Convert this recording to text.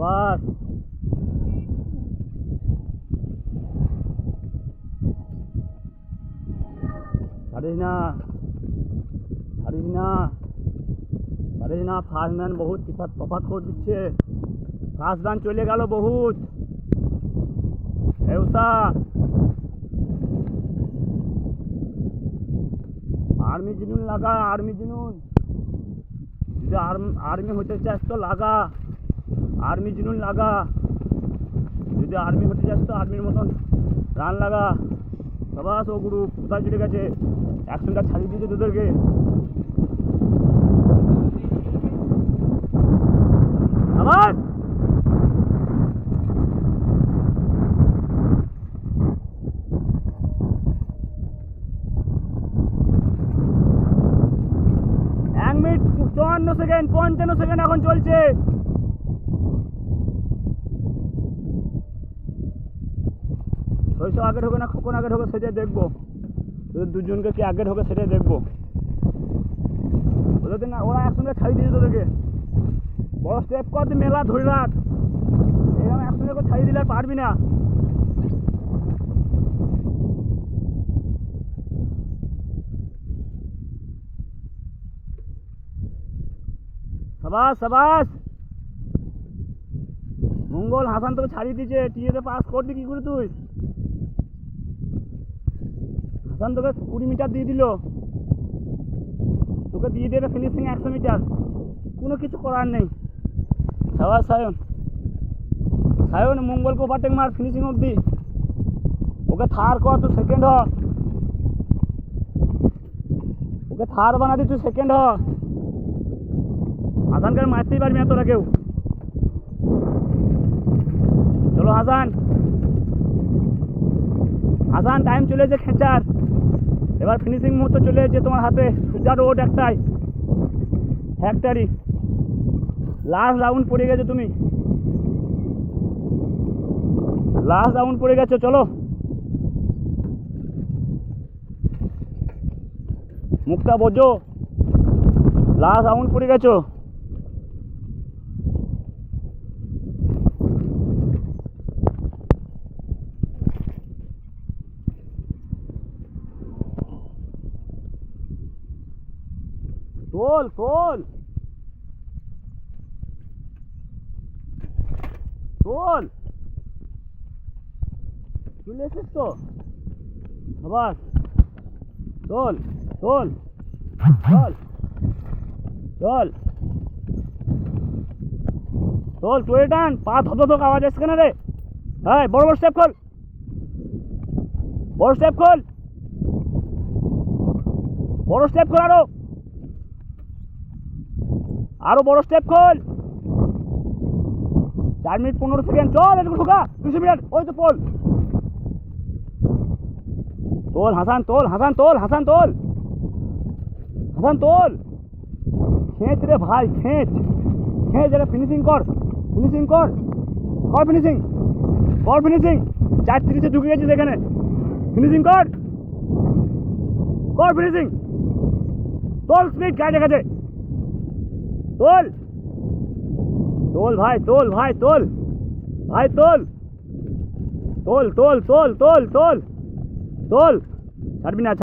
সাবাস। ছাড়িস না, ছাড়িস না, ছাড়িস না। ফার্স্ট ম্যান বহুত তফাৎ করে দিচ্ছে। ফার্স্ট রান চলে গেল বহুত। এউসা আর্মি জুনুন লাগা, আর্মি জুনুন। যদি আর্মি হতে চাস তো লাগা, আর্মি জুনুন লাগা। যদি আর্মি হতে চাস তো আর্মির মতন রান লাগা। সাবাস। ও গুরু কোথায় চলে গেছে? অ্যাকশনটা ছাড়িয়ে দিয়েছে তোদেরকে। সাবাস। এক মিনিট 54 সেকেন্ড, 55 সেকেন্ড এখন চলছে। শৈশব আগে ঢোকে না খোকন আগে ঢোকে সেটাই দেখবো। তোদের দুজনকে কি আগে ঢোকে সেটাই দেখবো। ওদেরকে না, ওরা একসঙ্গে ছাড়িয়ে দিয়েছে তোদেরকে। বড় স্টেপ কর, তুই মেলা ধরে রাখ। এরকম একসঙ্গে ছাড়িয়ে দিলে আর পারবি না। সাবাস সাবাস। মঙ্গল হাসান তোকে ছাড়িয়ে দিয়েছে। টিএতে পাস করবি কি করে তুই? হাসান তোকে 20 মিটার দিয়ে দিল। তোকে দিয়ে দেবে ফিনিশিং 100 মিটার। কোনো কিছু করার নেই। সাবাস সায়ন। সায়ন মঙ্গলকে ওভারটেক মার ফিনিশিং অবধি। ওকে থার কর, তুই সেকেন্ড হ। ওকে থার বানা দি, তুই সেকেন্ড হ। হাসানকে মারতেই পারবি না তোরা কেউ। চলো হাসান। হাসান টাইম চলে এসেছে খেঁচার। এবার ফিনিশিং মুহূর্ত চলে এসেছে তোমার হাতে। সুজার রোড একটাই, ফ্যাক্টরি। লাস্ট রাউন্ড পড়ে গেছো তুমি, লাস্ট রাউন্ড পড়ে গেছো। চলো মুখটা বোঝো, লাস্ট রাউন্ড পড়ে গেছো। তোল তোল তোল, চলে এসেছিস তো। সাবাস। তোল তোল চল চল তোল, চলে টান। পা ধপ ধপ আওয়াজ আসছে কেন রে? হ্যাঁ, বড় বড় স্টেপ খোল, বড় স্টেপ খোল, বড় স্টেপ খোল। আরো বড় স্টেপ খোল। 4 মিনিট 15 সেকেন্ড। চল এটুকু ঢোকা। 200 মিটার। ওই তো পোল। তোল হাসান, তোল হাসান, তোল হাসান, তোল হাসান, তোল। খেঁচ রে ভাই, খেঁচ খেঁচ। এটা ফিনিশিং কর, ফিনিশিং কর, কর ফিনিশিং, কর ফিনিশিং। 4:30-এ ঢুকে গেছিস এখানে। ফিনিশিং কর, কর ফিনিশিং। তোল, স্পিড গাড়ি দেখাচ্ছে। তোল তোল ভাই, তোল ভাই, তোল ভাই, তোল তোল তোল তোল তোল তোল তোল। ছাড়বি না।